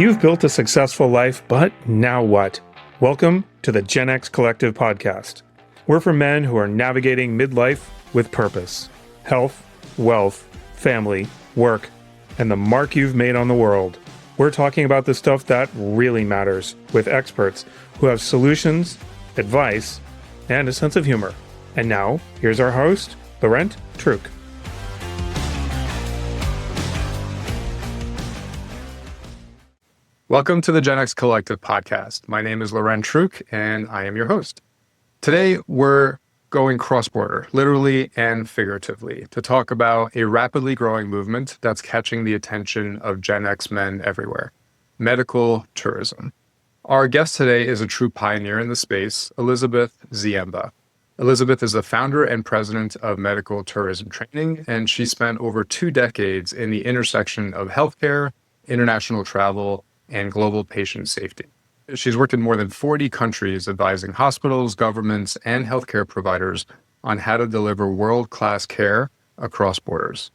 You've built a successful life, but now what? Welcome to the Gen X Collective podcast. We're for men who are navigating midlife with purpose, health, wealth, family, work, and the mark you've made on the world. We're talking about the stuff that really matters with experts who have solutions, advice, and a sense of humor. And now, here's our host, Laurent Truc. Welcome to the Gen X Collective podcast. My name is Laurent Truc, and I am your host. Today, we're going cross-border, literally and figuratively, to talk about a rapidly growing movement that's catching the attention of Gen X men everywhere: medical tourism. Our guest today is a true pioneer in the space, Elizabeth Ziemba. Elizabeth is the founder and president of Medical Tourism Training, and she spent over 2 decades in the intersection of healthcare, international travel, and global patient safety. She's worked in more than 40 countries advising hospitals, governments, and healthcare providers on how to deliver world-class care across borders.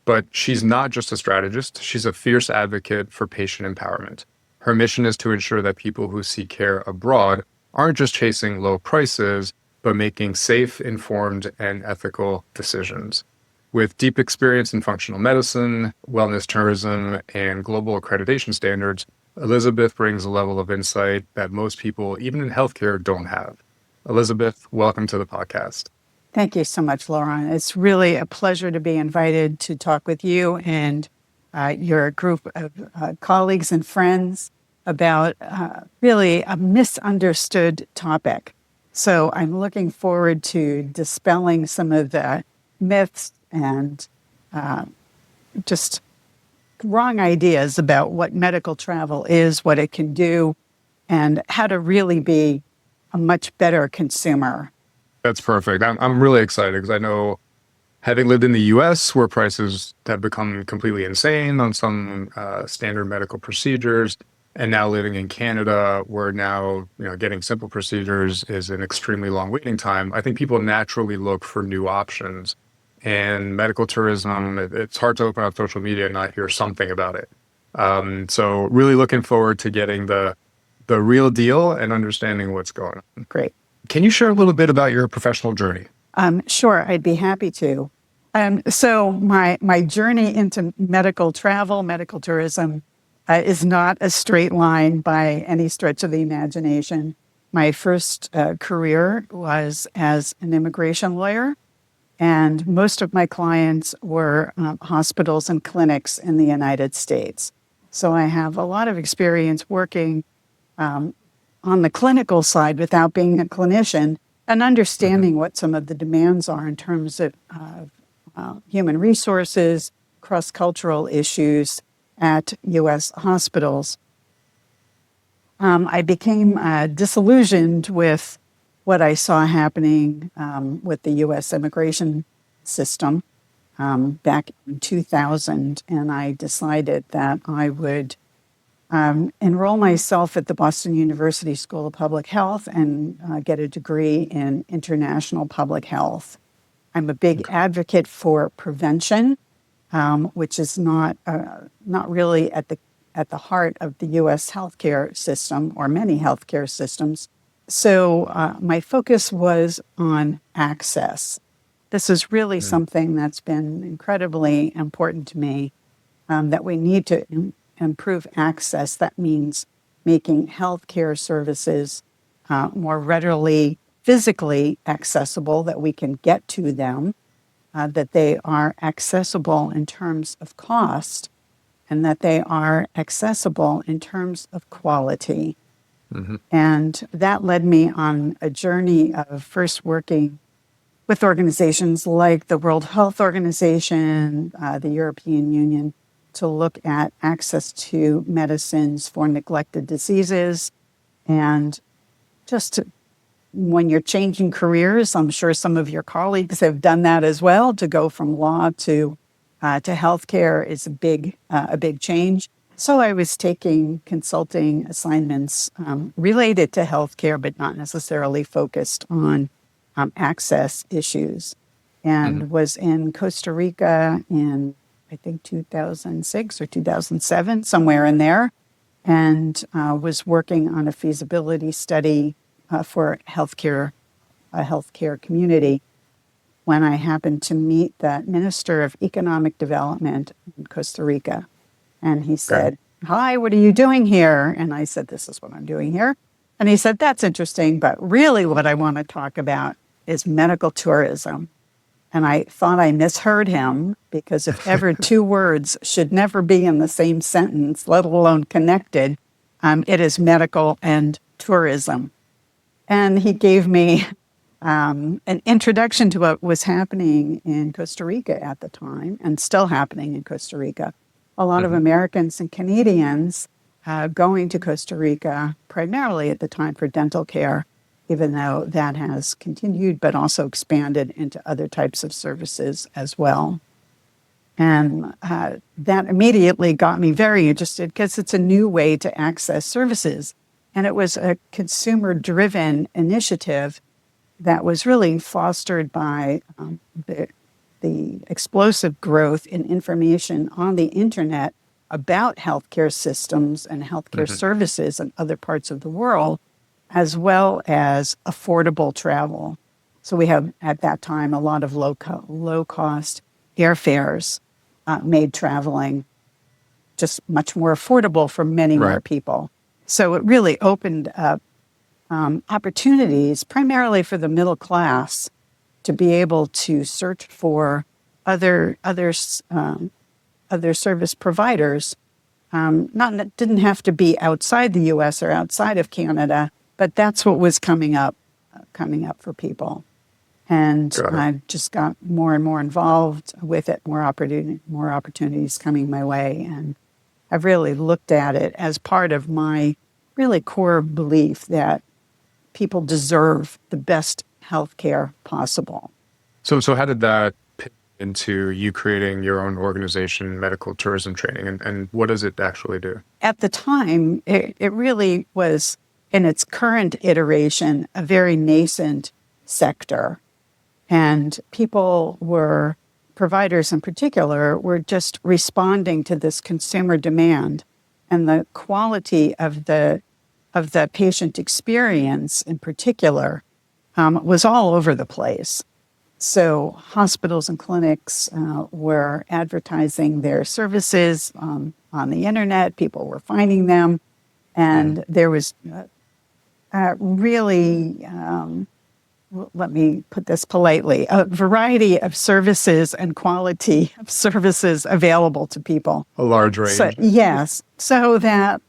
But she's not just a strategist, she's a fierce advocate for patient empowerment. Her mission is to ensure that people who seek care abroad aren't just chasing low prices, but making safe, informed, and ethical decisions. With deep experience in functional medicine, wellness tourism, and global accreditation standards, Elizabeth brings a level of insight that most people, even in healthcare, don't have. Elizabeth, welcome to the podcast. Thank you so much, Laurent. It's really a pleasure to be invited to talk with you and your group of colleagues and friends about really a misunderstood topic. So I'm looking forward to dispelling some of the myths and just wrong ideas about what medical travel is, what it can do, and how to really be a much better consumer. That's perfect. I'm really excited because I know, having lived in the US where prices have become completely insane on some standard medical procedures, and now living in Canada where now getting simple procedures is an extremely long waiting time, I think people naturally look for new options. And medical tourism, it's hard to open up social media and not hear something about it. So really looking forward to getting the real deal and understanding what's going on. Great. Can you share a little bit about your professional journey? Sure, I'd be happy to. So my journey into medical travel, medical tourism, is not a straight line by any stretch of the imagination. My first career was as an immigration lawyer. And most of my clients were hospitals and clinics in the United States. So I have a lot of experience working on the clinical side without being a clinician and understanding what some of the demands are in terms of human resources, cross-cultural issues at U.S. hospitals. I became disillusioned with what I saw happening with the U.S. immigration system back in 2000, and I decided that I would enroll myself at the Boston University School of Public Health and get a degree in international public health. I'm a big advocate for prevention, which is not really at the heart of the U.S. healthcare system or many healthcare systems. So my focus was on access. This is really something that's been incredibly important to me, that we need to improve access. That means making healthcare services more readily, physically accessible, that we can get to them, that they are accessible in terms of cost, and that they are accessible in terms of quality. Mm-hmm. And that led me on a journey of first working with organizations like the World Health Organization, the European Union, to look at access to medicines for neglected diseases. And just when you're changing careers, I'm sure some of your colleagues have done that as well, to go from law to healthcare is a big change. So I was taking consulting assignments related to healthcare, but not necessarily focused on access issues, and was in Costa Rica in, I think, 2006 or 2007, somewhere in there, and was working on a feasibility study for a healthcare community when I happened to meet the Minister of Economic Development in Costa Rica. And he Okay. said, "Hi, what are you doing here?" And I said, "This is what I'm doing here." And he said, "That's interesting, but really what I want to talk about is medical tourism." And I thought I misheard him, because if ever two words should never be in the same sentence, let alone connected, it is medical and tourism. And he gave me an introduction to what was happening in Costa Rica at the time, and still happening in Costa Rica. A lot of Mhm. Americans and Canadians going to Costa Rica primarily at the time for dental care, even though that has continued, but also expanded into other types of services as well. And that immediately got me very interested, because it's a new way to access services. And it was a consumer-driven initiative that was really fostered by the explosive growth in information on the internet about healthcare systems and healthcare Mhm. services in other parts of the world, as well as affordable travel. So we have at that time a lot of low cost airfares made traveling just much more affordable for many more Right. people. So it really opened up opportunities primarily for the middle class to be able to search for other other service providers. Not that didn't have to be outside the U.S. or outside of Canada, but that's what was coming up for people. And Got it. I just got more and more involved with it, more opportunities coming my way, and I've really looked at it as part of my really core belief that people deserve the best health care possible. So how did that pivot into you creating your own organization, Medical Tourism Training, and what does it actually do? At the time, it really was, in its current iteration, a very nascent sector. And providers in particular, were just responding to this consumer demand. And the quality of the patient experience in particular was all over the place. So hospitals and clinics were advertising their services on the internet. People were finding them. Mhm. And there was really, let me put this politely, a variety of services and quality of services available to people. A large So, range. yes, so that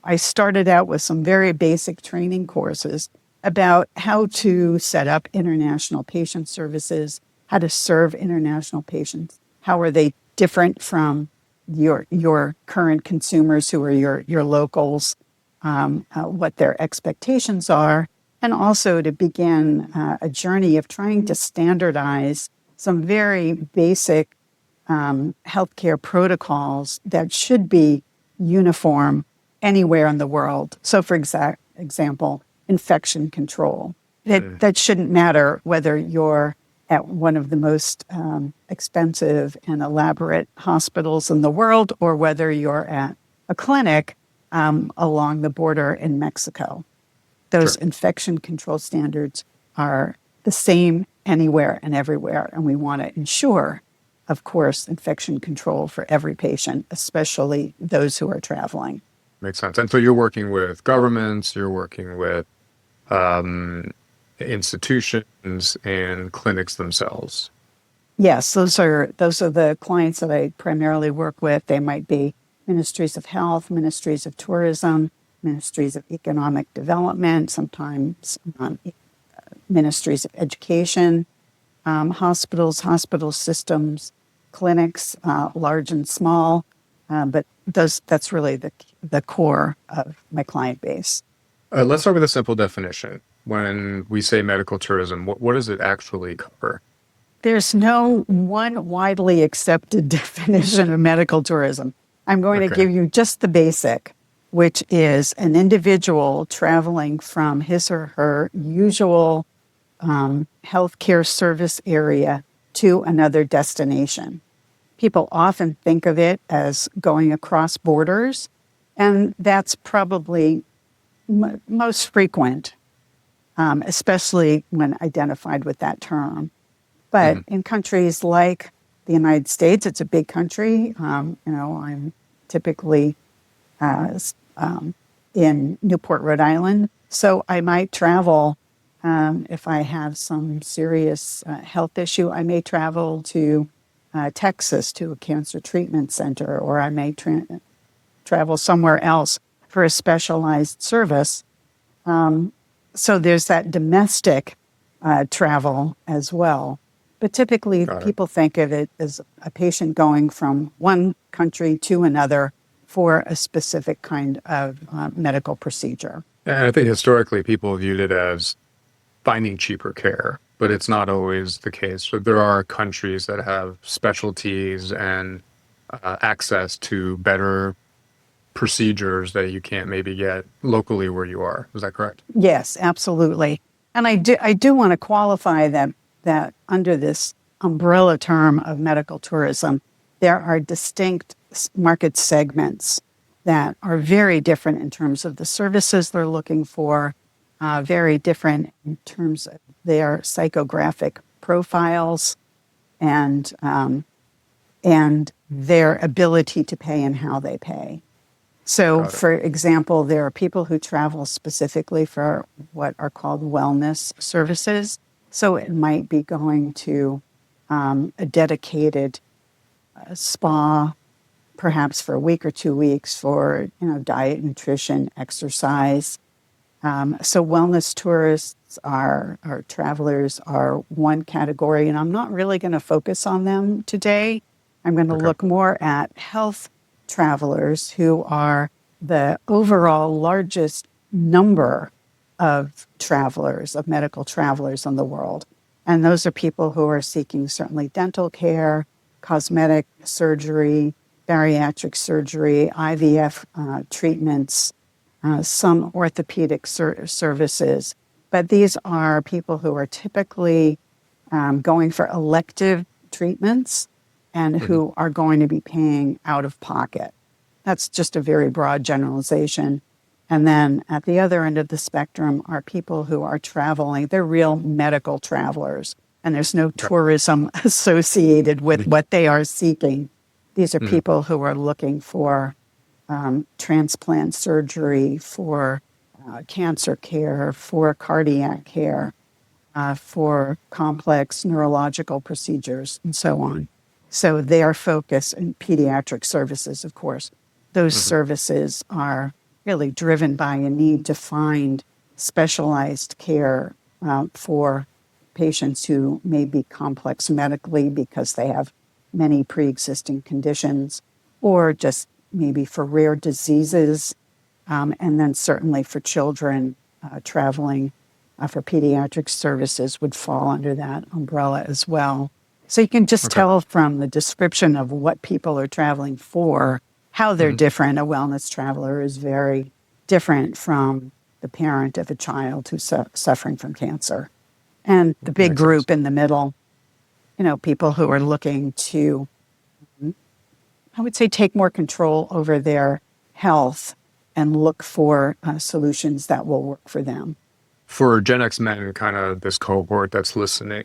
I started out with some very basic training courses about how to set up international patient services, how to serve international patients, how are they different from your current consumers who are your locals, what their expectations are, and also to begin a journey of trying to standardize some very basic healthcare protocols that should be uniform anywhere in the world. So, for example, infection control. Mm. That shouldn't matter whether you're at one of the most expensive and elaborate hospitals in the world, or whether you're at a clinic along the border in Mexico. Those Sure. infection control standards are the same anywhere and everywhere. And we want to ensure, of course, infection control for every patient, especially those who are traveling. Makes sense. And so you're working with governments, you're working with um, institutions and clinics themselves. Yes, those are the clients that I primarily work with. They might be ministries of health, ministries of tourism, ministries of economic development, sometimes ministries of education, hospital systems, clinics, large and small. But that's really the core of my client base. Let's start with a simple definition. When we say medical tourism, what does it actually cover? There's no one widely accepted definition of medical tourism. I'm going to Okay. give you just the basic, which is an individual traveling from his or her usual healthcare service area to another destination. People often think of it as going across borders, And that's probably most frequent, especially when identified with that term. But Mhm. in countries like the United States, it's a big country. I'm typically in Newport, Rhode Island. So I might travel if I have some serious health issue. I may travel to Texas to a cancer treatment center, or I may travel somewhere else for a specialized service. So there's that domestic travel as well. But typically, Got it. people think of it as a patient going from one country to another for a specific kind of medical procedure. And I think historically people viewed it as finding cheaper care, but it's not always the case. So there are countries that have specialties and access to better procedures that you can't maybe get locally where you are. Is that correct? Yes, absolutely. And I do want to qualify that under this umbrella term of medical tourism, there are distinct market segments that are very different in terms of the services they're looking for, very different in terms of their psychographic profiles and and their ability to pay and how they pay. So, Got it. for example, there are people who travel specifically for what are called wellness services. So, it might be going to a dedicated spa, perhaps for a week or 2 weeks for diet, nutrition, exercise. So, wellness tourists or travelers are one category, and I'm not really going to focus on them today. I'm going to Okay. look more at health travelers who are the overall largest number of travelers, of medical travelers in the world. And those are people who are seeking certainly dental care, cosmetic surgery, bariatric surgery, IVF treatments, some orthopedic services. But these are people who are typically going for elective treatments and Hmm. who are going to be paying out of pocket. That's just a very broad generalization. And then at the other end of the spectrum are people who are traveling. They're real medical travelers, and there's no Okay. tourism associated with what they are seeking. These are Mhm. people who are looking for transplant surgery, for cancer care, for cardiac care, for complex neurological procedures, and so on. So they are focused in pediatric services, of course. Those Mhm. services are really driven by a need to find specialized care for patients who may be complex medically because they have many pre-existing conditions, or just maybe for rare diseases, and then certainly for children traveling for pediatric services would fall under that umbrella as well. So you can just Okay. tell from the description of what people are traveling for how they're Mhm. different. A wellness traveler is very different from the parent of a child who's suffering from cancer. And the big Makes sense. group in the middle, people who are looking to, I would say, take more control over their health and look for solutions that will work for them. For Gen X men, kind of this cohort that's listening,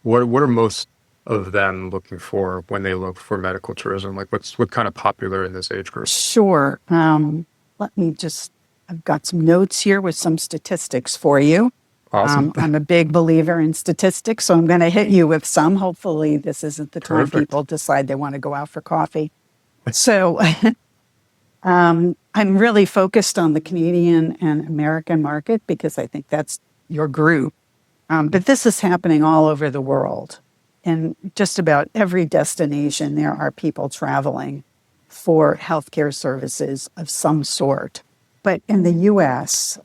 what are most of them looking for when they look for medical tourism? Like what kind of popular in this age group? Sure. Let me just, I've got some notes here with some statistics for you. Awesome. I'm a big believer in statistics, so I'm going to hit you with some. Hopefully, this isn't the time Perfect. people decide they want to go out for coffee. So, I'm really focused on the Canadian and American market because I think that's your group. But this is happening all over the world. In just about every destination, there are people traveling for healthcare services of some sort. But in the US,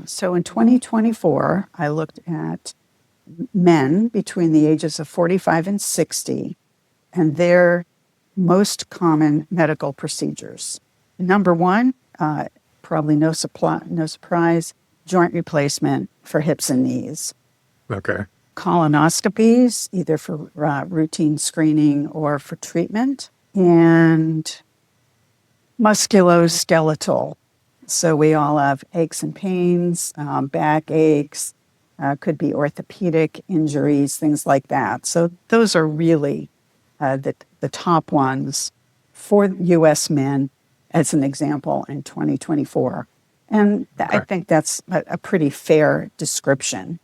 so in 2024, I looked at men between the ages of 45 and 60 and their most common medical procedures. Number one, probably no surprise, joint replacement for hips and knees. Okay. Colonoscopies, either for routine screening or for treatment. And musculoskeletal. So we all have aches and pains, back aches, could be orthopedic injuries, things like that. So those are really the top ones for U.S. men, as an example, in 2024. And I Okay. think that's a pretty fair description.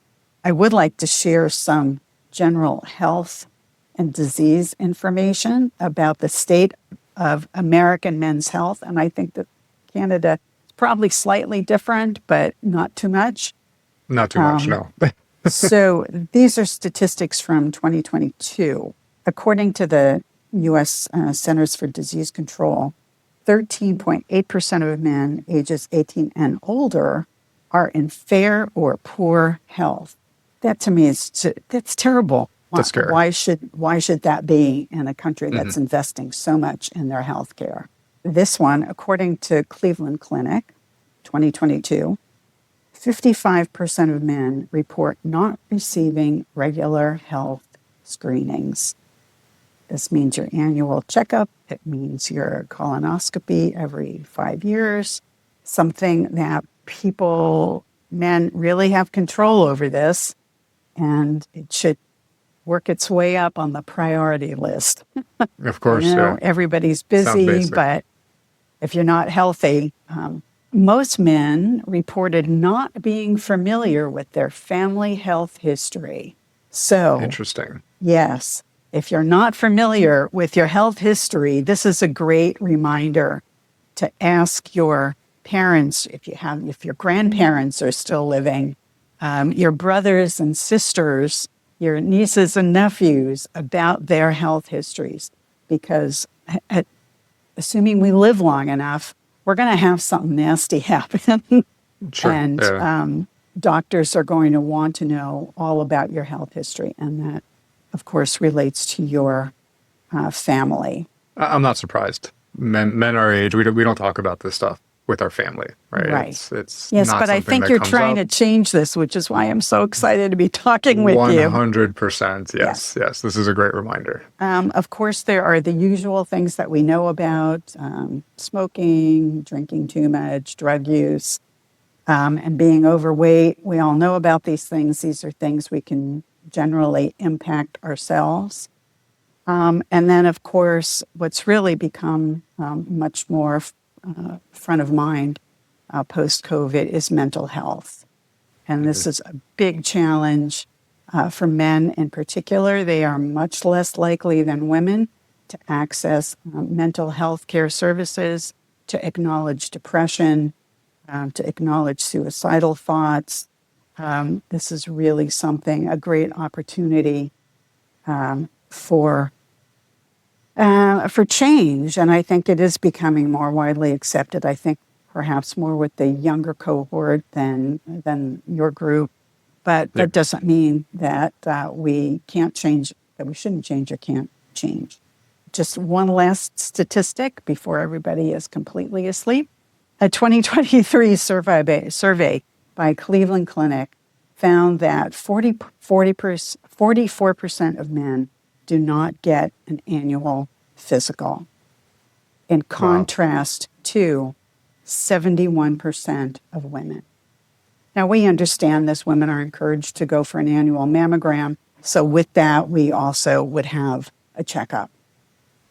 I would like to share some general health and disease information about the state of American men's health. And I think that Canada is probably slightly different, but not too much. Not too much, no. So these are statistics from 2022. According to the U.S. Centers for Disease Control, 13.8% of men ages 18 and older are in fair or poor health. That to me that's terrible. That's scary. Why should that be in a country that's investing so much in their health care? This one, according to Cleveland Clinic, 2022, 55% of men report not receiving regular health screenings. This means your annual checkup. It means your colonoscopy every 5 years, something that men really have control over this, and it should work its way up on the priority list. Of course, yeah. Everybody's Sounds busy, basic. but if you're not healthy, most men reported not being familiar with their family health history. So, Interesting. yes, if you're not familiar with your health history, this is a great reminder to ask your parents, if your grandparents are still living, your brothers and sisters, your nieces and nephews about their health histories, because assuming we live long enough, we're going to have something nasty happen. Sure. And yeah. doctors are going to want to know all about your health history. And that, of course, relates to your family. I'm not surprised. Men our age, we don't talk about this stuff with our family, right? Right. It's Yes, not but I something think that you're comes trying up. to change this, which is why I'm so excited to be talking with you. 100%. Yes. Yes. This is a great reminder. Of course, there are the usual things that we know about, smoking, drinking too much, drug use, and being overweight. We all know about these things. These are things we can generally impact ourselves. And then, of course, what's really become much more front of mind post-COVID is mental health. And this is a big challenge for men in particular. They are much less likely than women to access mental health care services, to acknowledge depression, to acknowledge suicidal thoughts. This is really a great opportunity for change, and I think it is becoming more widely accepted. I think perhaps more with the younger cohort than your group, but Yeah. that doesn't mean that we can't change, that we shouldn't change or can't change. Just one last statistic before everybody is completely asleep. A 2023 survey by Cleveland Clinic found that 44% of men do not get an annual physical, in contrast to 71% of women. Now, we understand this. Women are encouraged to go for an annual mammogram. So with that, we also would have a checkup.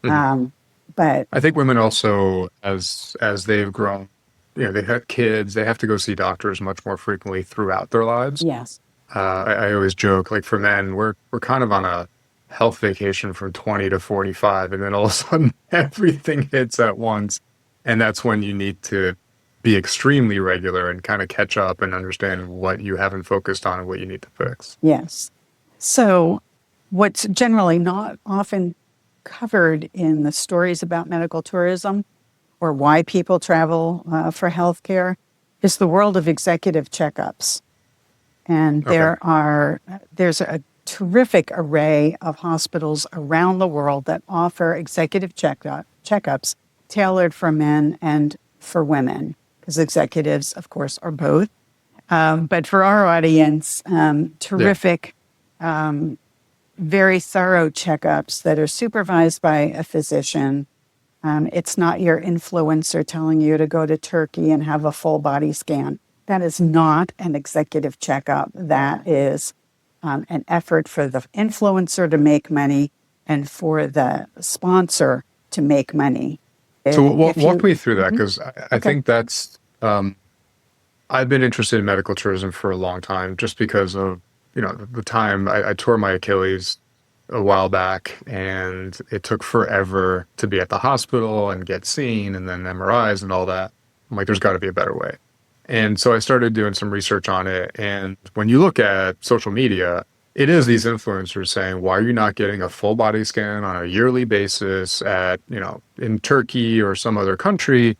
But I think women also, as they've grown, they've had kids, they have to go see doctors much more frequently throughout their lives. yes, I always joke, like for men, we're kind of on a health vacation from 20 to 45, and then all of a sudden everything hits at once. And that's when you need to be extremely regular and kind of catch up and understand what you haven't focused on and what you need to fix. yes. So what's generally not often covered in the stories about medical tourism or why people travel for healthcare is the world of executive checkups. And Okay. there's a terrific array of hospitals around the world that offer executive checkups tailored for men and for women, because executives, of course, are both. But for our audience, terrific, very thorough checkups that are supervised by a physician, It's not your influencer telling you to go to Turkey and have a full body scan. That is not an executive checkup. That is an effort for the influencer to make money and for the sponsor to make money. So If walk you, me through that, because I okay, think that's I've been interested in medical tourism for a long time, just because of the time I tore my Achilles a while back, and it took forever to be at the hospital and get seen, and then MRIs and all that. I'm like, there's got to be a better way. And so I started doing some research on it. And when you look at social media, it is these influencers saying, why are you not getting a full body scan on a yearly basis at, in Turkey or some other country?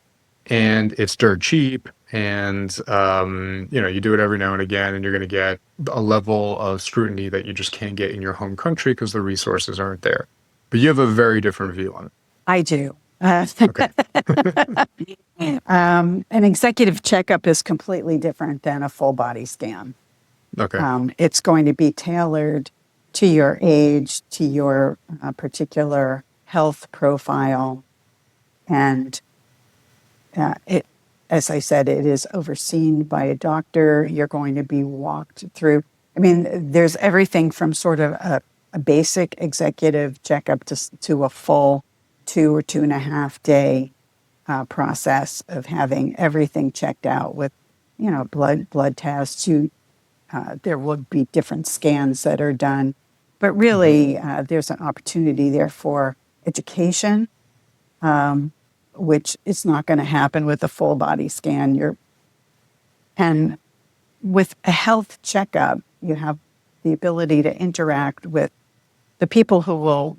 And it's dirt cheap. And, you do it every now and again, and you're going to get a level of scrutiny that you just can't get in your home country because the resources aren't there. But you have a very different view on it. I do. Okay. An executive checkup is completely different than a full body scan. Okay. It's going to be tailored to your age, to your particular health profile. And as I said, it is overseen by a doctor. You're going to be walked through. I mean, there's everything from sort of a basic executive checkup to a full 2 or 2.5 day process of having everything checked out with, blood tests. There will be different scans that are done, but really there's an opportunity there for education, which is not going to happen with a full body scan. And with a health checkup, you have the ability to interact with the people who will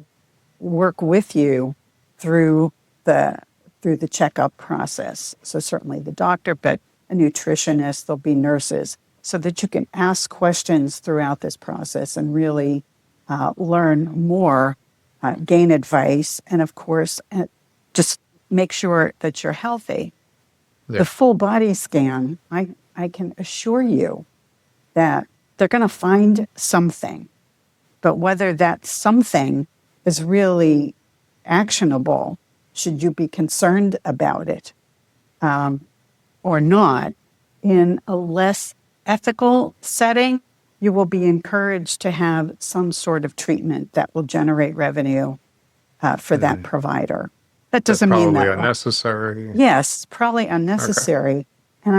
work with you through the checkup process. So certainly the doctor, but a nutritionist, there'll be nurses, so that you can ask questions throughout this process and really learn more, gain advice, and of course, just make sure that you're healthy. Yeah. The full body scan, I can assure you that they're going to find something, but whether that something is really actionable, should you be concerned about it or not, in a less ethical setting, you will be encouraged to have some sort of treatment that will generate revenue for that provider. That That's doesn't mean probably that, unnecessary. yes, probably Okay. unnecessary. And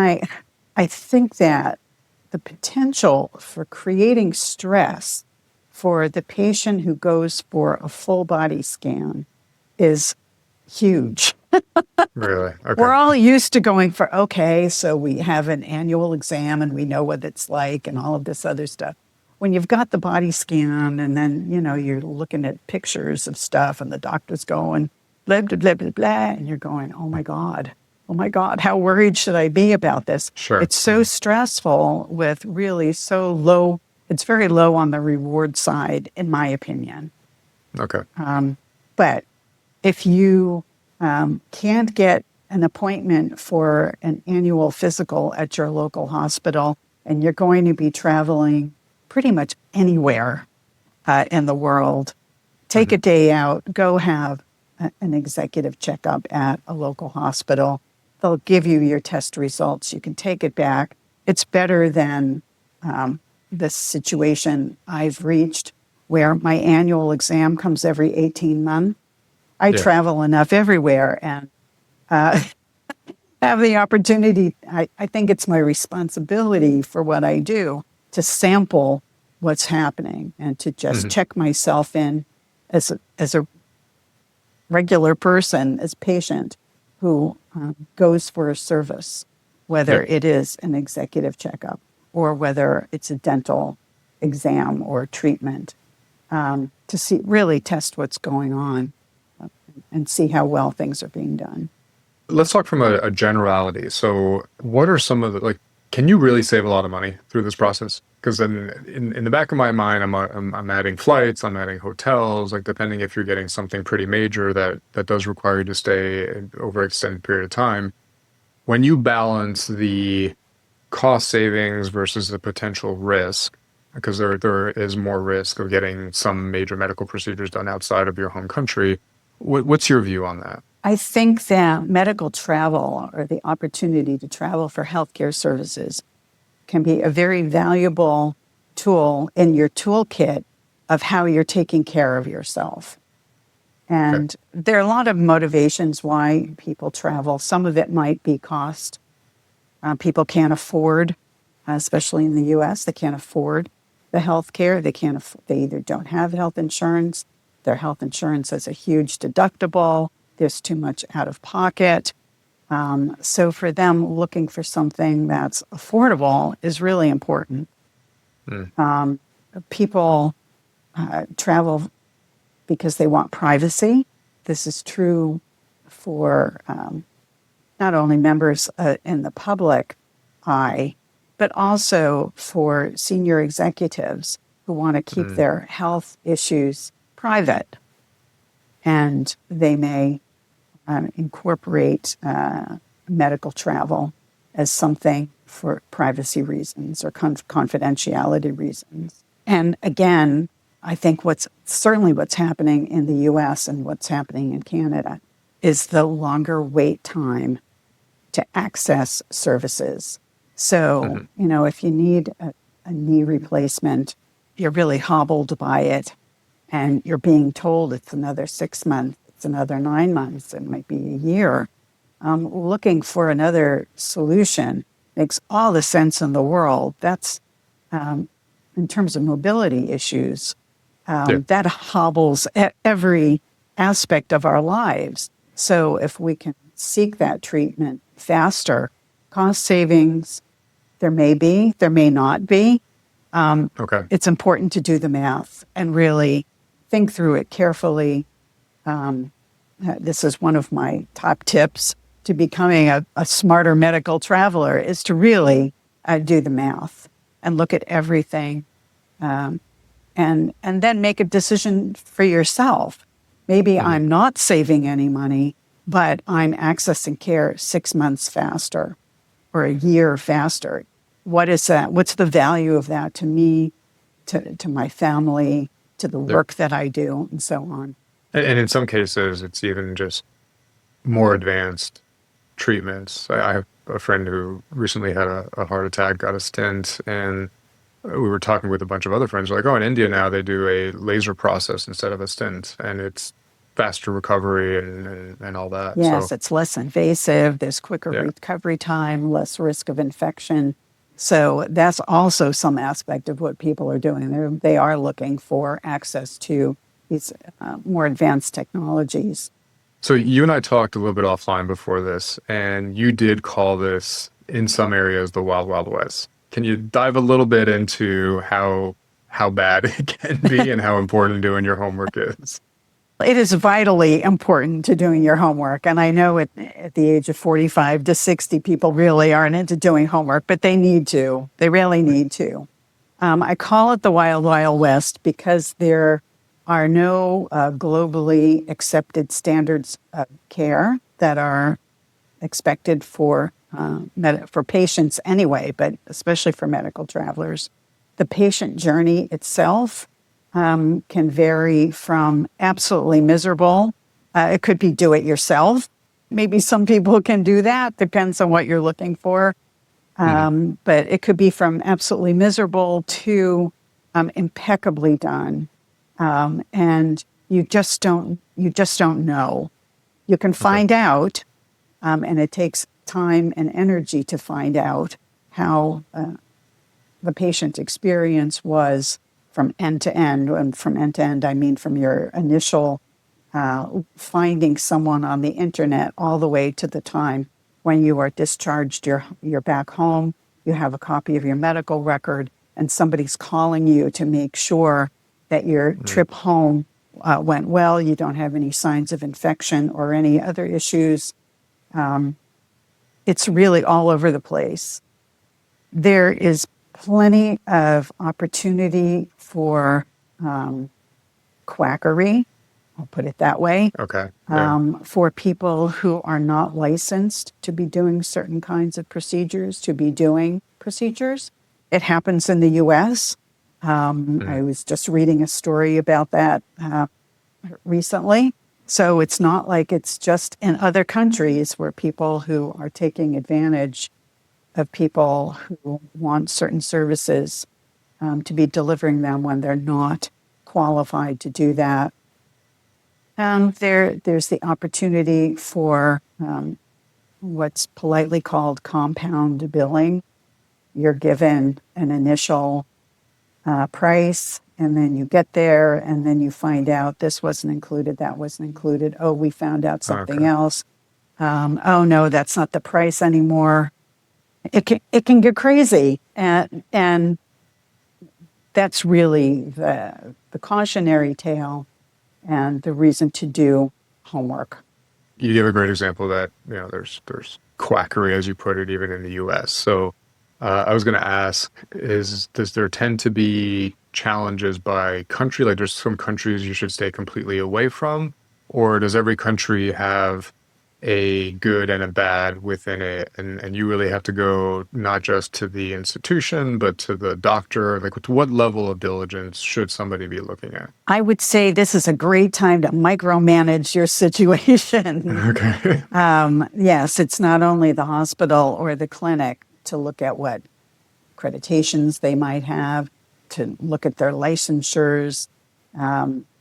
I think that the potential for creating stress for the patient who goes for a full body scan is huge. Really? Okay. We're all used to going for, okay, so we have an annual exam and we know what it's like and all of this other stuff. When you've got the body scan and then, you're looking at pictures of stuff and the doctor's going blah, blah, blah, blah, blah, and you're going, oh my God, how worried should I be about this? Sure. It's so stressful with really so low, it's very low on the reward side, in my opinion. Okay. But if you can't get an appointment for an annual physical at your local hospital, and you're going to be traveling pretty much anywhere in the world, take a day out, go have an executive checkup at a local hospital. They'll give you your test results. You can take it back. It's better than this situation I've reached where my annual exam comes every 18 months. I Yeah. travel enough everywhere and have the opportunity. I think it's my responsibility for what I do to sample what's happening and to just check myself in as a regular person, as patient who goes for a service, whether Yeah. it is an executive checkup or whether it's a dental exam or treatment, to really test what's going on and see how well things are being done. Let's talk from a generality. So, what are some of can you really save a lot of money through this process? Because then in the back of my mind, I'm adding flights, I'm adding hotels, like depending if you're getting something pretty major that does require you to stay over an extended period of time. When you balance the cost savings versus the potential risk, because there is more risk of getting some major medical procedures done outside of your home country, what's your view on that? I think that medical travel or the opportunity to travel for healthcare services can be a very valuable tool in your toolkit of how you're taking care of yourself. Okay. And there are a lot of motivations why people travel. Some of it might be cost. People can't afford, especially in the U.S., they can't afford the health care. They either don't have health insurance. Their health insurance has a huge deductible. There's too much out of pocket. So for them, looking for something that's affordable is really important. Mm. People travel because they want privacy. This is true for not only members in the public eye, but also for senior executives who want to keep Mm. their health issues private. And they may incorporate medical travel as something for privacy reasons or confidentiality reasons. And again, I think what's happening in the US and what's happening in Canada is the longer wait time to access services. So, Mhm. if you need a knee replacement, you're really hobbled by it, and you're being told it's another 6 months, it's another 9 months, it might be a year. Looking for another solution makes all the sense in the world. That's in terms of mobility issues, Yeah. that hobbles every aspect of our lives. So if we can seek that treatment faster, cost savings, there may not be. Okay. It's important to do the math and really think through it carefully. This is one of my top tips to becoming a smarter medical traveler is to really do the math and look at everything, and then make a decision for yourself. Maybe Mhm. I'm not saving any money, but I'm accessing care 6 months faster or a year faster. What is that? What's the value of that to me, to my family, to the Yeah. work that I do, and so on? And in some cases, it's even just more advanced treatments. I have a friend who recently had a heart attack, got a stent, and we were talking with a bunch of other friends. Like, oh, in India now they do a laser process instead of a stent, and it's faster recovery and all that. So Yes, it's less invasive. There's quicker yeah. recovery time, less risk of infection. So that's also some aspect of what people are doing. They are looking for access to these more advanced technologies. So you and I talked a little bit offline before this, and you did call this in some areas the Wild Wild West. Can you dive a little bit into how bad it can be and how important doing your homework is? It is vitally important to doing your homework. And I know at the age of 45 to 60, people really aren't into doing homework, but they need to. They really need to. I call it the Wild Wild West because there are no globally accepted standards of care that are expected for patients anyway, but especially for medical travelers. The patient journey itself can vary from absolutely miserable. It could be do it yourself. Maybe some people can do that, depends on what you're looking for. Hmm. But it could be from absolutely miserable to impeccably done. And you just don't know. You can Okay. find out, and it takes time and energy to find out how the patient experience was from end to end. And from end to end, I mean from your initial finding someone on the internet all the way to the time when you are discharged, you're back home, you have a copy of your medical record, and somebody's calling you to make sure that your Mm. trip home went well, you don't have any signs of infection or any other issues. It's really all over the place. There is plenty of opportunity for quackery, I'll put it that way, Okay. Yeah. for people who are not licensed to be doing certain kinds of procedures, to be doing procedures. It happens in the US. Mhm. I was just reading a story about that recently. So it's not like it's just in other countries where people who are taking advantage of people who want certain services to be delivering them when they're not qualified to do that. There's the opportunity for what's politely called compound billing. You're given an initial price, and then you get there, and then you find out this wasn't included, that wasn't included. Oh, we found out something Okay. else. Oh no, that's not the price anymore. It can get crazy, and that's really the cautionary tale and the reason to do homework. You give a great example that, there's quackery, as you put it, even in the US. So I was going to ask, does there tend to be challenges by country? Like there's some countries you should stay completely away from, or does every country have a good and a bad within it? And you really have to go not just to the institution, but to the doctor. Like to what level of diligence should somebody be looking at? I would say this is a great time to micromanage your situation. Okay. Yes, it's not only the hospital or the clinic to look at what accreditations they might have, to look at their licensures,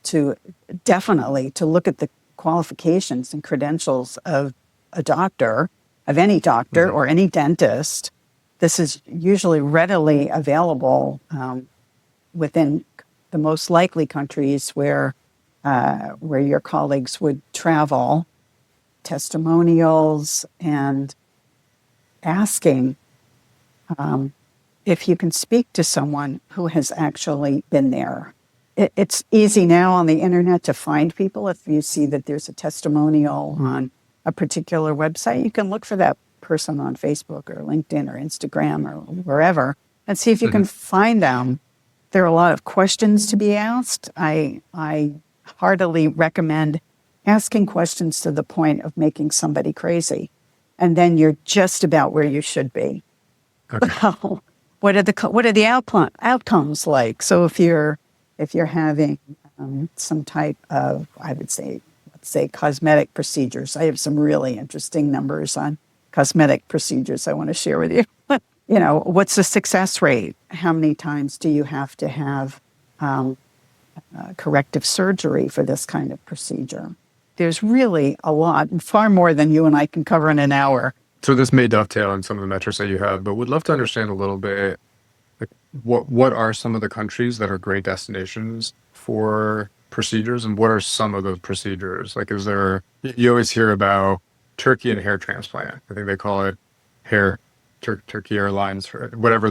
to definitely to look at the qualifications and credentials of a doctor, of any doctor Mhm. or any dentist. This is usually readily available within the most likely countries where your colleagues would travel, testimonials, and asking if you can speak to someone who has actually been there. It's easy now on the internet to find people. If you see that there's a testimonial on a particular website, you can look for that person on Facebook or LinkedIn or Instagram or wherever and see if you can Mhm. find them. There are a lot of questions to be asked. I heartily recommend asking questions to the point of making somebody crazy. And then you're just about where you should be. Okay. Well, what are the outcomes like? So if you're having some type of, I would say, let's say cosmetic procedures, I have some really interesting numbers on cosmetic procedures I want to share with you. What's the success rate? How many times do you have to have corrective surgery for this kind of procedure? There's really a lot, far more than you and I can cover in an hour. So this may dovetail in some of the metrics that you have, but would love to understand a little bit, like what are some of the countries that are great destinations for procedures, and what are some of those procedures? Like, is there, you always hear about Turkey and hair transplant. I think they call it hair Turkey Airlines or whatever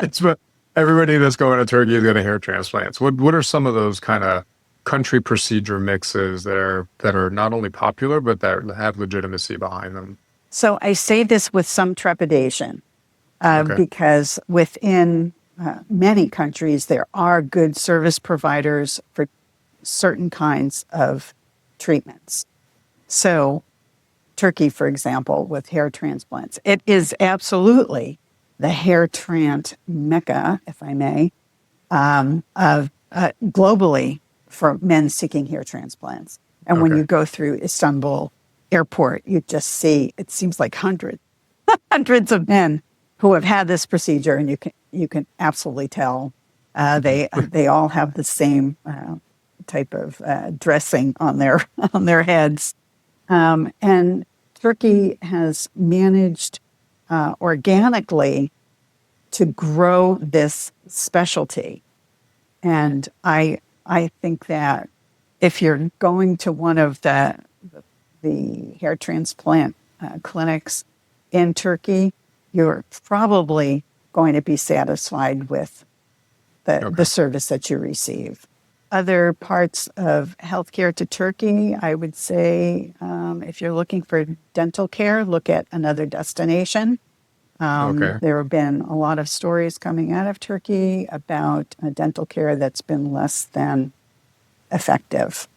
it's, but everybody that's going to Turkey is getting hair transplants. What are some of those kind of country procedure mixes that are not only popular but that have legitimacy behind them? So I say this with some trepidation Okay. because within many countries, there are good service providers for certain kinds of treatments. So, Turkey, for example, with hair transplants, it is absolutely the hair trant Mecca, if I may, of globally for men seeking hair transplants. And when Okay. you go through Istanbul airport, you just see, it seems like hundreds of men who have had this procedure, and you can absolutely tell they all have the same type of dressing on their on their heads. And Turkey has managed organically to grow this specialty. And I think that if you're going to one of the hair transplant clinics in Turkey, you're probably going to be satisfied with the Okay. service that you receive. Other parts of healthcare to Turkey, I would say if you're looking for dental care, look at another destination. Okay. There have been a lot of stories coming out of Turkey about dental care that's been less than effective.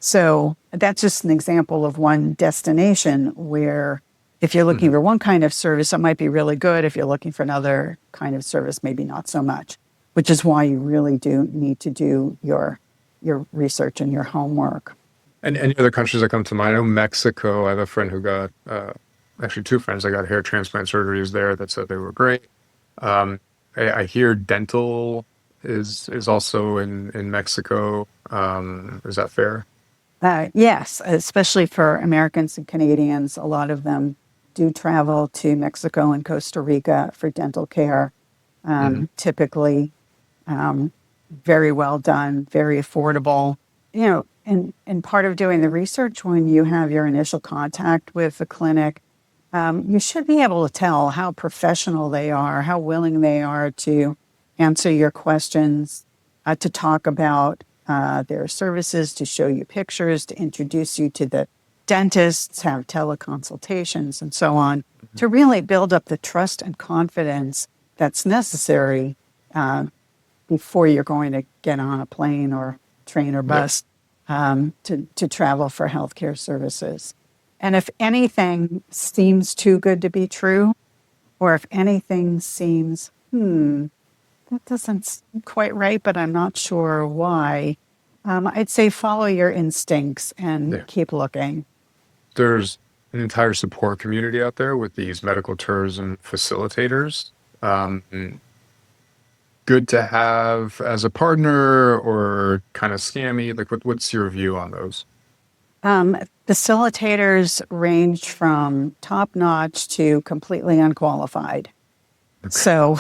So that's just an example of one destination where if you're looking Mhm. for one kind of service, it might be really good. If you're looking for another kind of service, maybe not so much, which is why you really do need to do your research and your homework. And any other countries that come to mind? I know Mexico. I have a friend who got, actually two friends that got hair transplant surgeries there that said they were great. Um, I hear dental is also in Mexico. Is that fair? Yes, especially for Americans and Canadians, a lot of them do travel to Mexico and Costa Rica for dental care. Hmm. Typically, very well done, very affordable. You know, and part of doing the research when you have your initial contact with the clinic, you should be able to tell how professional they are, how willing they are to answer your questions, to talk about their services, to show you pictures, to introduce you to the dentists, have teleconsultations, and so on, to really build up the trust and confidence that's necessary uh, before you're going to get on a plane or train or Yep. bus to travel for healthcare services. And if anything seems too good to be true, or if anything seems, that doesn't seem quite right, but I'm not sure why, I'd say follow your instincts and Yeah. keep looking. There's an entire support community out there with these medical tourism facilitators. Good to have as a partner or kind of scammy? Like, what's your view on those? Um, Facilitators range from top notch to completely unqualified. Okay. So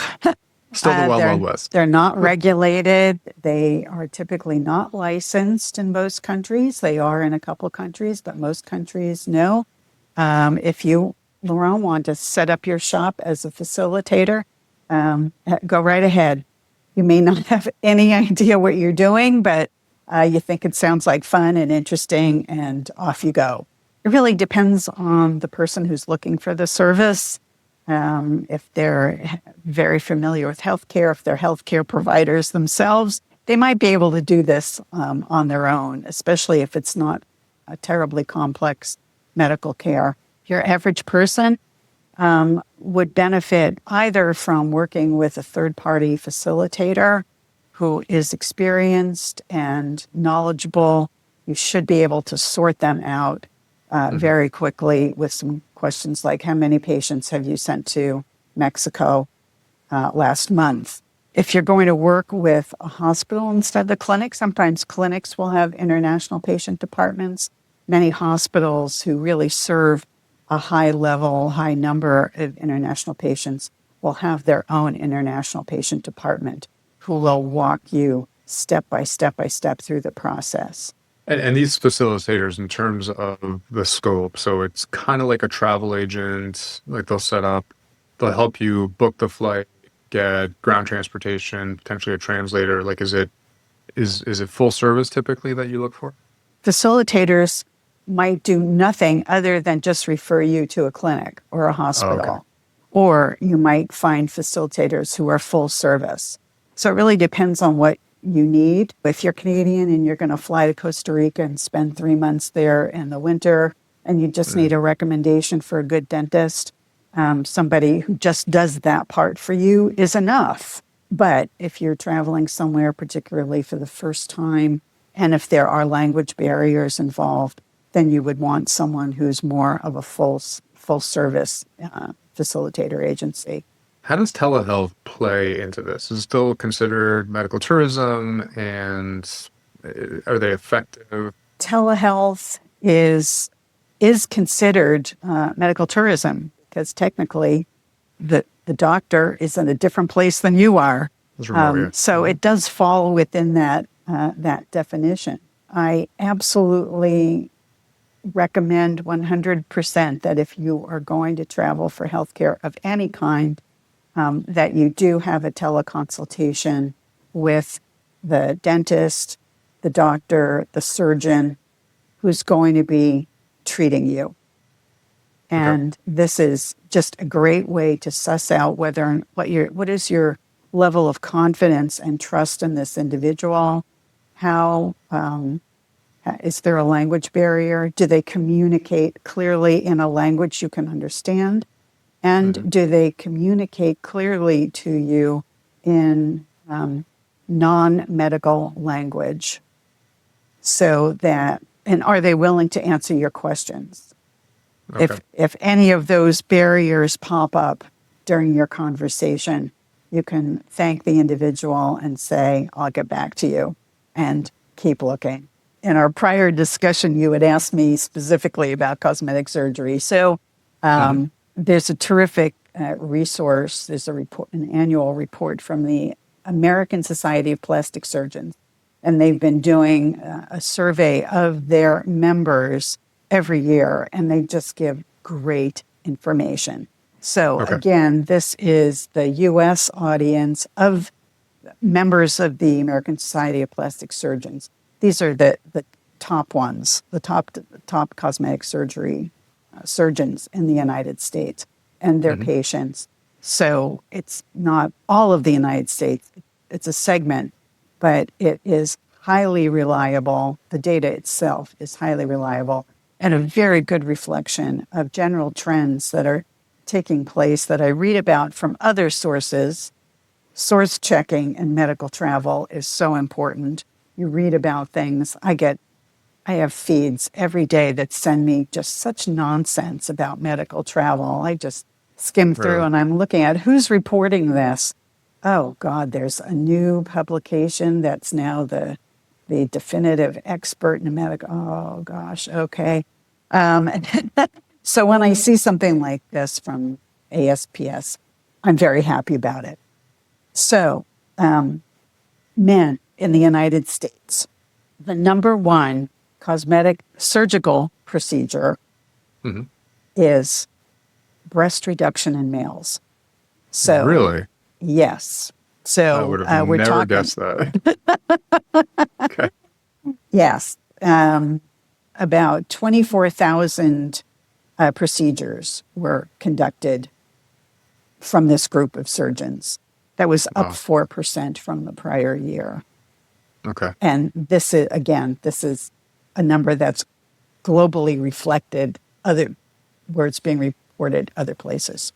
Still the Wild Wild West. they're not regulated. They are typically not licensed in most countries. They are in a couple of countries, but most countries no. If you, Laurent, want to set up your shop as a facilitator, go right ahead. You may not have any idea what you're doing, but you think it sounds like fun and interesting, and off you go. It really depends on the person who's looking for the service. If they're very familiar with healthcare, if they're healthcare providers themselves, they might be able to do this on their own, especially if it's not a terribly complex medical care. Your average person would benefit either from working with a third party facilitator who is experienced and knowledgeable. You should be able to sort them out Mhm. very quickly with some questions like how many patients have you sent to Mexico last month? If you're going to work with a hospital instead of the clinic, sometimes clinics will have international patient departments. Many hospitals who really serve a high level, high number of international patients will have their own international patient department who will walk you step by step by step through the process. And these facilitators, in terms of the scope, so it's kind of like a travel agent. Like they'll help you book the flight, get ground transportation, potentially a translator. Like, is it full service typically that you look for? Facilitators might do nothing other than just refer you to a clinic or a Oh, okay. hospital. Or you might find facilitators who are full service. So it really depends on what you need. If you're Canadian and you're going to fly to Costa Rica and spend 3 months there in the winter, and you just Mhm. need a recommendation for a good dentist, somebody who just does that part for you is enough. But if you're traveling somewhere, particularly for the first time, and if there are language barriers involved, then you would want someone who's more of a full service facilitator agency. How does telehealth play into this? Is it still considered medical tourism, and are they effective? Telehealth is considered medical tourism because technically the doctor is in a different place than you are. It's remote, yeah. So Hmm. it does fall within that definition. I absolutely recommend 100% that if you are going to travel for healthcare of any kind, that you do have a teleconsultation with the dentist, the doctor, the surgeon who's going to be treating you. Okay. And this is just a great way to suss out what is your level of confidence and trust in this individual. How is there a language barrier? Do they communicate clearly in a language you can understand? Hmm. And do they communicate clearly to you in non medical language so that and are they willing to answer your questions? Okay. If any of those barriers pop up during your conversation, you can thank the individual and say, I'll get back to you, and keep looking. In our prior discussion, you had asked me specifically about cosmetic surgery. So there's a terrific resource. There's a report, an annual report from the American Society of Plastic Surgeons. And they've been doing a survey of their members every year, and they just give great information. So Okay. again, this is the U.S. audience of members of the American Society of Plastic Surgeons. These are the top ones, the top cosmetic surgery surgeons in the United States and their patients. So it's not all of the United States. It's a segment, but it is highly reliable. The data itself is highly reliable and a very good reflection of general trends that are taking place that I read about from other sources. Source checking in medical travel is so important. You read about things. I have feeds every day that send me just such nonsense about medical travel. I just skim through Really? and I'm looking at who's reporting this. Oh God, there's a new publication that's now the definitive expert in medical. Oh gosh, okay. So when I see something like this from ASPS, I'm very happy about it. So, men in the United States, the number one cosmetic surgical procedure is breast reduction in males. So, Really? yes. I So would have we're never talking. guessed that. Okay. Yes, about 24,000 procedures were conducted from this group of surgeons. That was up Wow. 4% from the prior year. Okay. And this is a number that's globally reflected where it's being reported other places.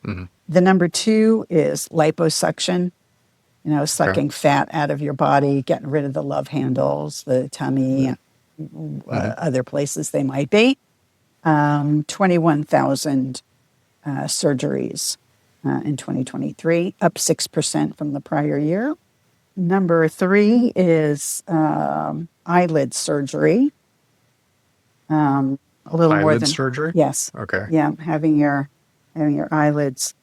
The number two is liposuction, sucking fat out of your body, getting rid of the love handles, the tummy, other places they might be. 21,000 surgeries in 2023, up 6% from the prior year. Number three is eyelid surgery. A little more Eyelid than surgery? yes, Okay. yeah, having your eyelids,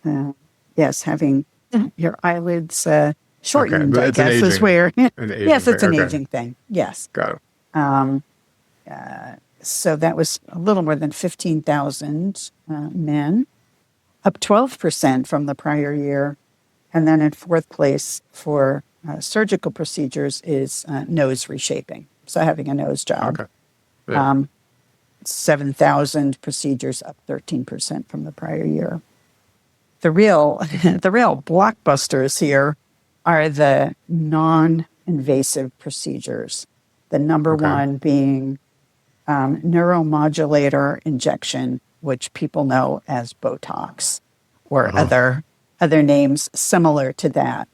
having your eyelids Okay. shortened. But I it's an guess is aging, where an aging yes, it's thing. an Okay. aging thing. Yes, Got it. so that was a little more than 15,000 men, up 12% from the prior year. And then in fourth place for surgical procedures is nose reshaping. So having a nose job. Okay. Yeah. 7,000 procedures, up 13% from the prior year. The real blockbusters here are the non-invasive procedures. The number Okay. one being neuromodulator injection, which people know as Botox, or other names similar to that.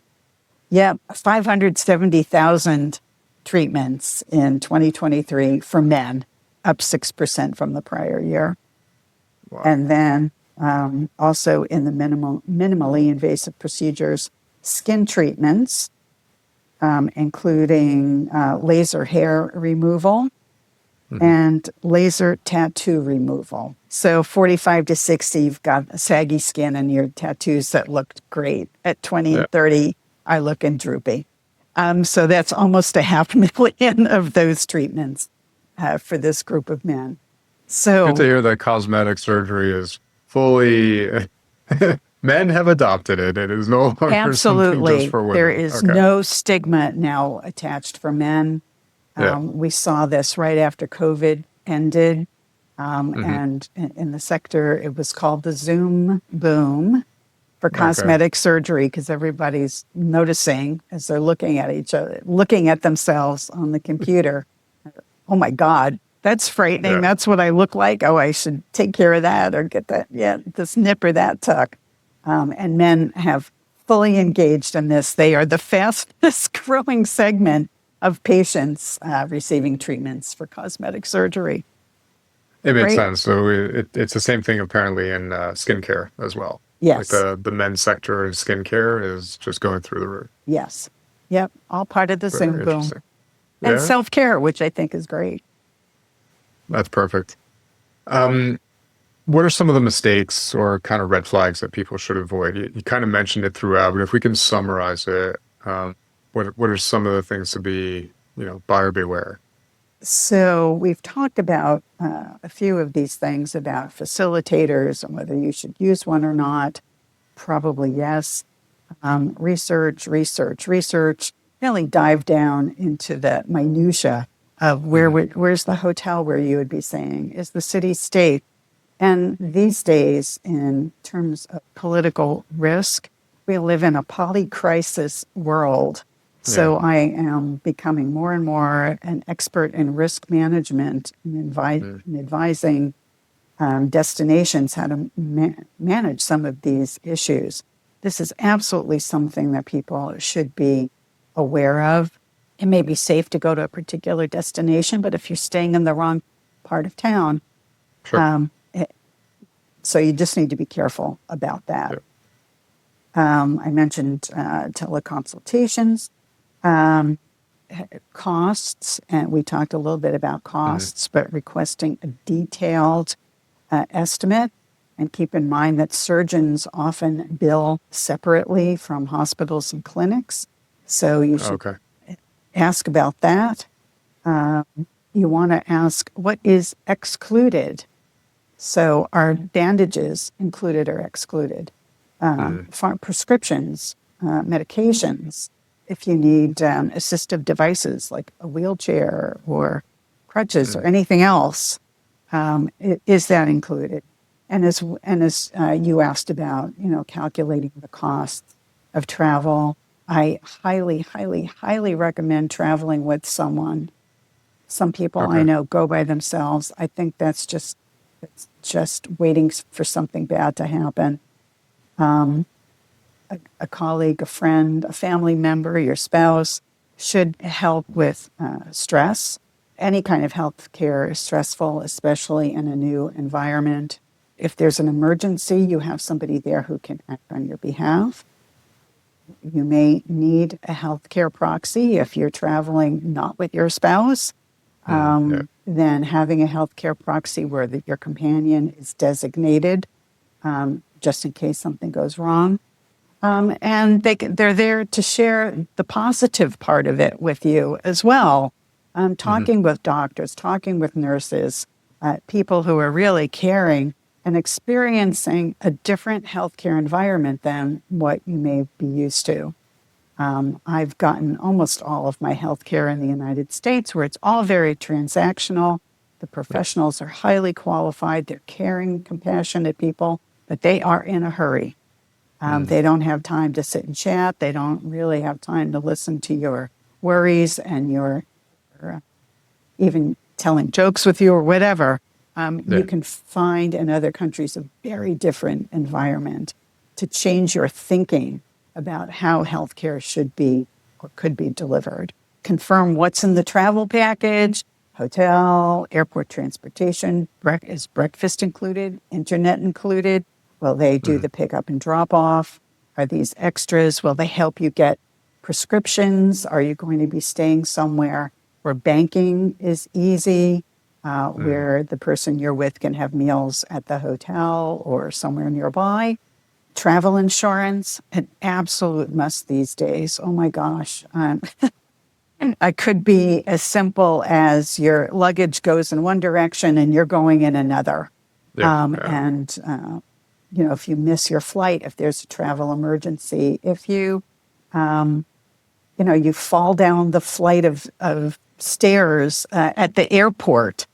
Yep, 570,000 treatments in 2023 for men, up 6% from the prior year. Wow. And then also in the minimally invasive procedures, skin treatments, including laser hair removal and laser tattoo removal. So 45 to 60, you've got saggy skin and your tattoos that looked great. At 20 and 30, are looking droopy. So that's almost 500,000 of those treatments for this group of men. So Good to hear that cosmetic surgery is fully, men have adopted it. It is no longer something just absolutely, for women. there is Okay. no stigma now attached for men. Yeah. We saw this right after COVID ended. And in the sector, it was called the Zoom boom for cosmetic surgery, because everybody's noticing as they're looking at each other, looking at themselves on the computer. Oh my God, that's frightening. Yeah. That's what I look like. Oh, I should take care of that or get that, this nip or that tuck. And men have fully engaged in this. They are the fastest growing segment of patients receiving treatments for cosmetic surgery. It makes Great. sense. So it's the same thing apparently in skincare as well. Like Yes. the men's sector in skincare is just going through the roof. Yes. Yep. All part of the Zoom Very boom. interesting. And Yeah, self-care, which I think is great. that's perfect. Um, what are some of the mistakes or kind of red flags that people should avoid? You kind of mentioned it throughout, but if we can summarize it, what are some of the things to be, buyer beware? So we've talked about a few of these things about facilitators and whether you should use one or not. Probably yes. Research, research, research. Really dive down into the minutia of Hmm. where's the hotel where you would be staying? Is the city state? And these days, in terms of political risk, we live in a polycrisis world. Yeah. So I am becoming more and more an expert in risk management and Mm. advising destinations how to manage some of these issues. This is absolutely something that people should be aware of. It may be safe to go to a particular destination, but if you're staying in the wrong part of town, Sure. so you just need to be careful about that. Yeah. I mentioned teleconsultations, um, costs, and we talked a little bit about Hmm. costs, but requesting a detailed estimate. And keep in mind that surgeons often bill separately from hospitals and clinics. So you should Okay. ask about that. You want to ask what is excluded. So are bandages included or excluded? Mm. Prescriptions, medications, if you need assistive devices like a wheelchair or crutches or Mm. anything else, is that included? And as you asked about, calculating the cost of travel, I highly, highly, highly recommend traveling with someone. Some people I Okay. know go by themselves. I think it's just waiting for something bad to happen. A colleague, a friend, a family member, your spouse should help with stress. Any kind of health care is stressful, especially in a new environment. If there's an emergency, you have somebody there who can act on your behalf. You may need a healthcare proxy if you're traveling not with your spouse. Yeah. Then having a healthcare proxy where your companion is designated, just in case something goes wrong. And they're there to share the positive part of it with you as well. Hmm. Talking with doctors, talking with nurses, people who are really caring and experiencing a different healthcare environment than what you may be used to. I've gotten almost all of my healthcare in the United States where it's all very transactional. The Yeah. professionals are highly qualified, they're caring, compassionate people, but they are in a hurry. Mm. They don't have time to sit and chat. They don't really have time to listen to your worries and your even telling jokes with you or whatever. You Yeah. can find in other countries a very different environment to change your thinking about how healthcare should be or could be delivered. Confirm what's in the travel package, hotel, airport transportation, is breakfast included, internet included? Will they do Mm. the pickup and drop off? Are these extras? Will they help you get prescriptions? Are you going to be staying somewhere where banking is easy, Mm. where the person you're with can have meals at the hotel or somewhere nearby? Travel insurance, an absolute must these days. Oh my gosh. It could be as simple as your luggage goes in one direction and you're going in another. Yeah. And if you miss your flight, if there's a travel emergency, if you fall down the flight of stairs at the airport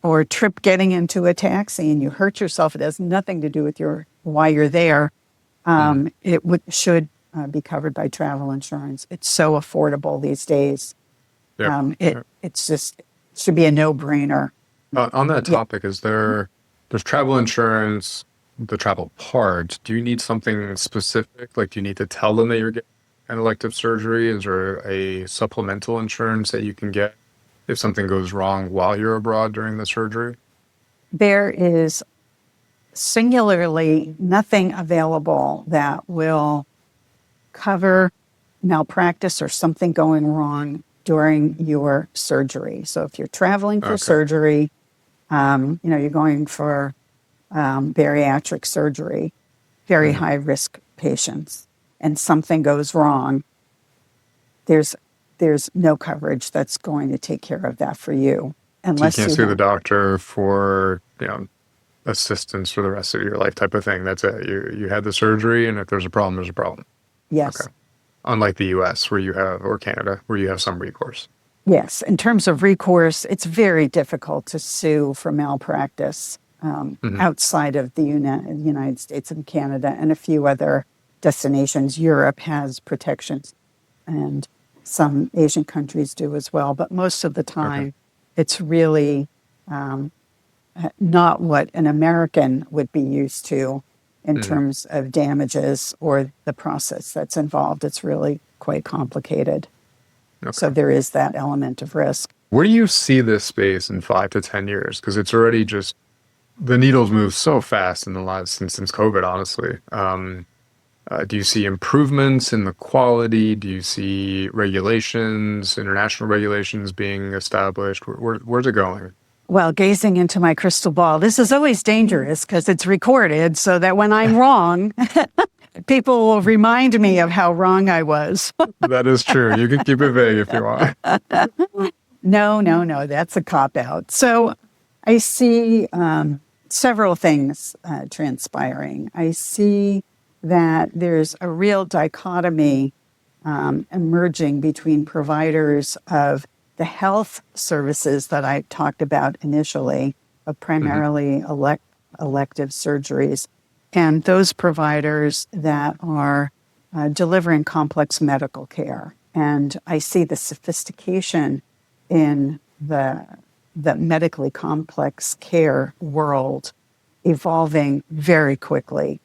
or a trip getting into a taxi and you hurt yourself, it has nothing to do with why you're there. Mm. Should be covered by travel insurance. It's so affordable these days. Yep. It's just should be a no-brainer. On that Yeah. topic, there's travel insurance, the travel part. Do you need something specific? Like, do you need to tell them that you're getting an elective surgery? Is there a supplemental insurance that you can get if something goes wrong while you're abroad during the surgery? There is singularly nothing available that will cover malpractice or something going wrong during your surgery. So if you're traveling for Okay. surgery, you're going for bariatric surgery, very Mhm. high risk patients, and something goes wrong, there's no coverage that's going to take care of that for you So you unless can't you sue the have. doctor for, assistance for the rest of your life type of thing. That's it. You had the surgery, and if there's a problem, there's a problem. Okay. Yes. Unlike the US where you have, or Canada, where you have some recourse. Yes, in terms of recourse, it's very difficult to sue for malpractice Hmm. outside of the United States and Canada and a few other destinations. Europe has protections, and some Asian countries do as well. But most of the Okay. time, it's really not what an American would be used to in Hmm. terms of damages or the process that's involved. It's really quite complicated. So Okay. there is that element of risk. Where do you see this space in 5 to 10 years? Because it's already just the needles move so fast in the last since COVID, honestly. Do you see improvements in the quality? Do you see regulations, international regulations being established? Where's it going? Well, gazing into my crystal ball, this is always dangerous because it's recorded so that when I'm wrong, people will remind me of how wrong I was. That is true. You can keep it vague if you want. No, no, no, that's a cop out. So I see several things transpiring. I see that there's a real dichotomy emerging between providers of the health services that I talked about initially, of Hmm. primarily elective surgeries, and those providers that are delivering complex medical care. And I see the sophistication in the medically complex care world evolving very quickly.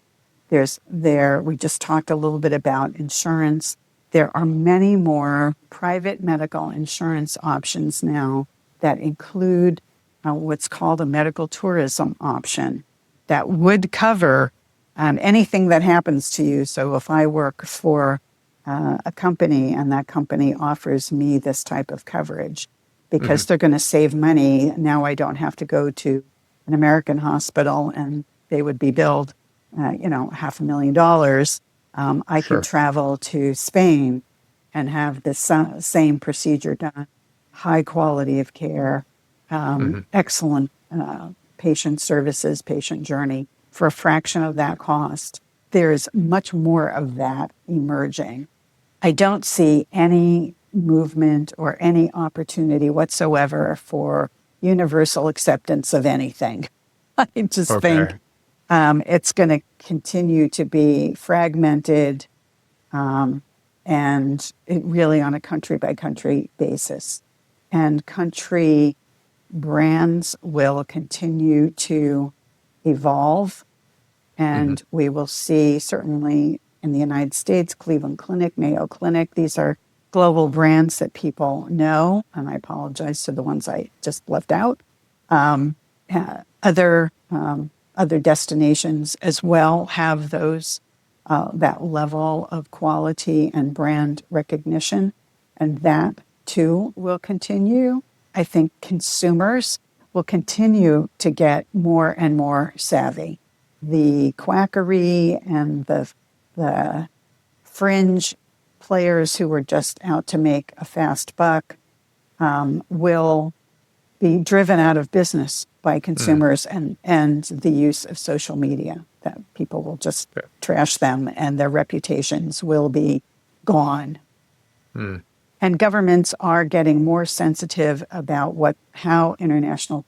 We just talked a little bit about insurance. There are many more private medical insurance options now that include what's called a medical tourism option that would cover anything that happens to you. So if I work for a company and that company offers me this type of coverage Hmm. because they're going to save money, now I don't have to go to an American hospital and they would be billed $500,000. I could Sure. travel to Spain and have the same procedure done, high quality of care, Hmm. excellent patient services, patient journey for a fraction of that cost. There's much more of that emerging. I don't see any movement or any opportunity whatsoever for universal acceptance of anything. I just think Okay. it's going to continue to be fragmented um, and it really on a country by country basis. And country brands will continue to evolve. Hmm. And we will see certainly in the United States, Cleveland Clinic, Mayo Clinic, these are global brands that people know. And I apologize to the ones I just left out. Um, other other destinations as well have those that level of quality and brand recognition, and that too will continue. I think consumers will continue to get more and more savvy. The quackery and the fringe players who were just out to make a fast buck will be driven out of business by Hmm. consumers and the use of social media, that people will just Yeah. trash them and their reputations will be gone. Mm. And governments are getting more sensitive about how international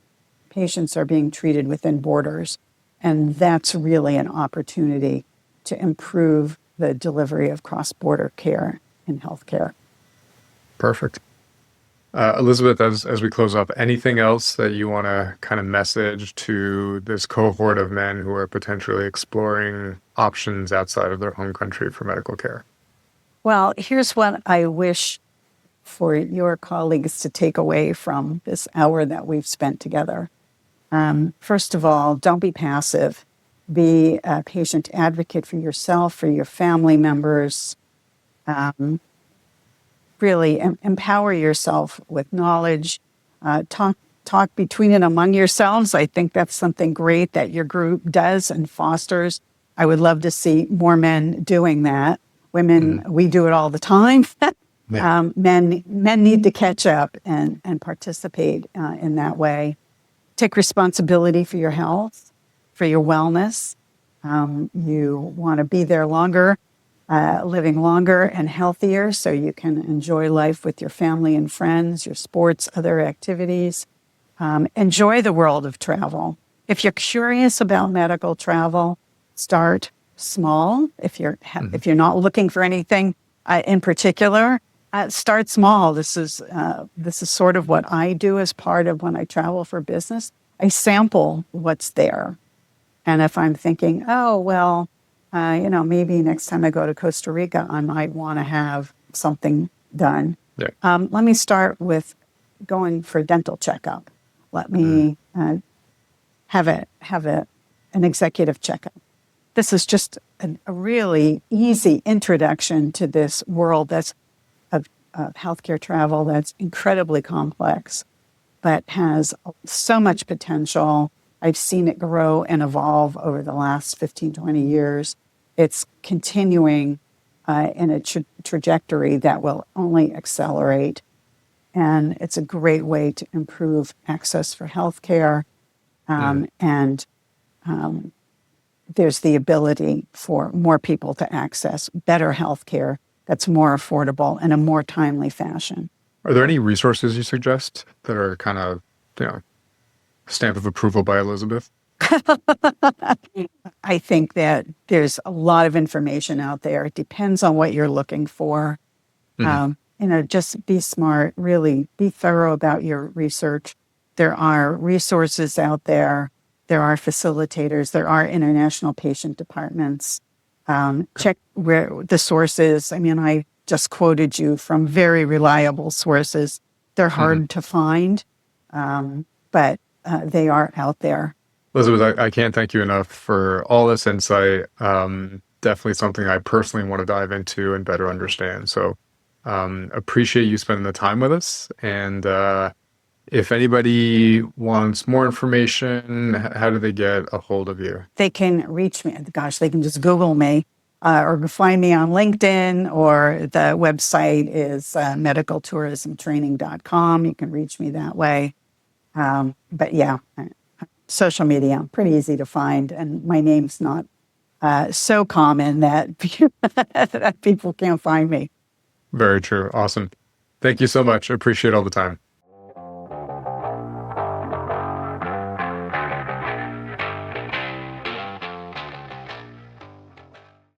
patients are being treated within borders. And that's really an opportunity to improve the delivery of cross-border care in healthcare. Perfect. Elizabeth, as we close up, anything else that you want to kind of message to this cohort of men who are potentially exploring options outside of their home country for medical care? Well, here's what I wish for your colleagues to take away from this hour that we've spent together. First of all, don't be passive. Be a patient advocate for yourself, for your family members. Really empower yourself with knowledge. Talk between and among yourselves. I think that's something great that your group does and fosters. I would love to see more men doing that. Women, we do it all the time. Yeah. Men need to catch up and participate in that way. Take responsibility for your health, for your wellness. You want to be there longer, living longer and healthier so you can enjoy life with your family and friends, your sports, other activities. Enjoy the world of travel. If you're curious about medical travel, start small. If you're not looking for anything in particular, start small. This is sort of what I do as part of when I travel for business. I sample what's there, and if I'm thinking, oh well, maybe next time I go to Costa Rica, I might want to have something done. Yeah. Let me start with going for a dental checkup. Let me have an executive checkup. This is just a really easy introduction to this world that's of healthcare travel that's incredibly complex, but has so much potential. I've seen it grow and evolve over the last 15, 20 years. It's continuing in a trajectory that will only accelerate. And it's a great way to improve access for healthcare. And there's the ability for more people to access better healthcare that's more affordable in a more timely fashion. Are there any resources you suggest that are kind of, stamp of approval by Elizabeth? I think that there's a lot of information out there. It depends on what you're looking for. Just be smart, really be thorough about your research. There are resources out there. There are facilitators. There are international patient departments. Check where the sources. I mean, I just quoted you from very reliable sources. They're hard to find, but they are out there. Elizabeth, I can't thank you enough for all this insight. Definitely something I personally want to dive into and better understand. So appreciate you spending the time with us. And if anybody wants more information, how do they get a hold of you? They can reach me. Gosh, they can just Google me or find me on LinkedIn, or the website is medicaltourismtraining.com. You can reach me that way. But yeah, social media, pretty easy to find. And my name's not so common that that people can't find me. Very true. Awesome. Thank you so much. Appreciate all the time.